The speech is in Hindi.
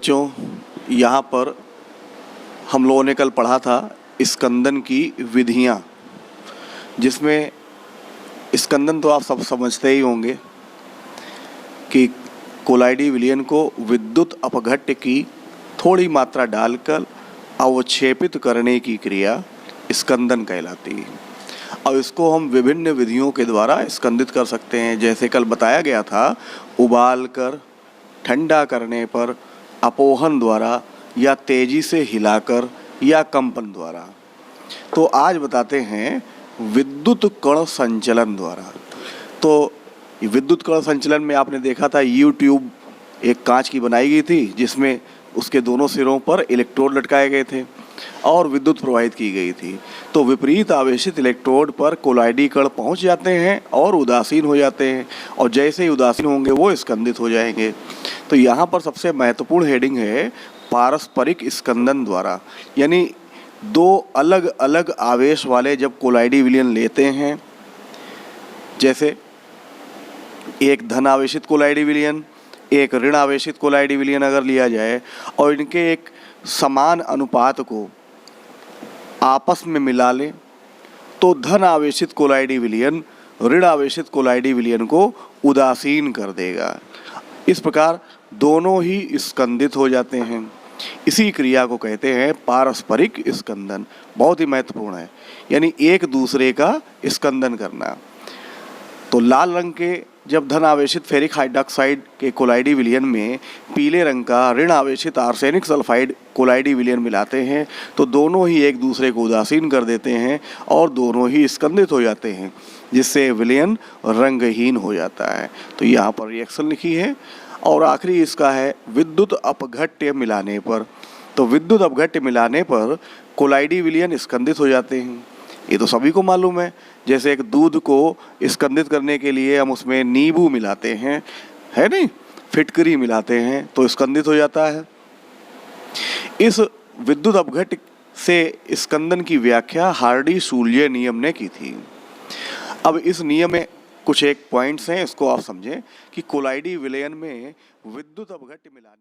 बच्चों, यहाँ पर हम लोगों ने कल पढ़ा था स्कंदन की विधियाँ, जिसमें स्कंदन तो आप सब समझते ही होंगे कि कोलाइडी विलयन को विद्युत अपघट्य की थोड़ी मात्रा डालकर अवक्षेपित करने की क्रिया स्कंदन कहलाती है। अब इसको हम विभिन्न विधियों के द्वारा स्कंदित कर सकते हैं। जैसे कल बताया गया था, उबाल कर, ठंडा करने पर, अपोहन द्वारा, या तेजी से हिलाकर, या कंपन द्वारा। तो आज बताते हैं विद्युत कण संचलन द्वारा। तो विद्युत कण संचलन में आपने देखा था यूट्यूब एक कांच की बनाई गई थी, जिसमें उसके दोनों सिरों पर इलेक्ट्रोड लटकाए गए थे और विद्युत प्रवाहित की गई थी। तो विपरीत आवेशित इलेक्ट्रोड पर कोलाइडी कण पहुंच जाते हैं और उदासीन हो जाते हैं, और जैसे ही उदासीन होंगे वो स्कंदित हो जाएंगे। तो यहाँ पर सबसे महत्वपूर्ण हेडिंग है पारस्परिक स्कंदन द्वारा, यानी दो अलग अलग आवेश वाले जब कोलाइडी विलयन लेते हैं, जैसे एक धन आवेशित कोलाइडी विलयन, एक ऋण आवेशित कोलाइडी विलयन अगर लिया जाए और इनके एक समान अनुपात को आपस में मिला लें, तो धन आवेशित कोलाइडी विलयन ऋण आवेशित कोलाइडी विलयन को उदासीन कर देगा। इस प्रकार दोनों ही स्कंदित हो जाते हैं। इसी क्रिया को कहते हैं पारस्परिक स्कंदन। बहुत ही महत्वपूर्ण है, यानी एक दूसरे का स्कंदन करना। तो लाल रंग के जब धन आवेशित फेरिक हाइड्रॉक्साइड के कोलाइडी विलयन में पीले रंग का ऋण आवेशित आर्सेनिक सल्फाइड कोलाइडी विलयन मिलाते हैं, तो दोनों ही एक दूसरे को उदासीन कर देते हैं और दोनों ही स्कंदित हो जाते हैं, जिससे विलयन रंगहीन हो जाता है। तो यहाँ पर रिएक्शन लिखी है। और आखिरी इसका है विद्युत अपघट्य मिलाने पर। तो विद्युत अपघट्य मिलाने पर कोलाइडी विलयन स्कंदित हो जाते हैं। ये तो सभी को मालूम है। जैसे एक दूध को स्कंदित करने के लिए हम उसमें नींबू मिलाते हैं, है नहीं, फिटकरी मिलाते हैं तो स्कंदित हो जाता है। इस विद्युत अपघट्य से स्कंदन की व्याख्या हार्डी-शूल्य नियम ने की थी। अब इस नियम में कुछ एक पॉइंट्स हैं, इसको आप समझें कि कोलाइडी विलयन में विद्युत अपघट्य मिलाने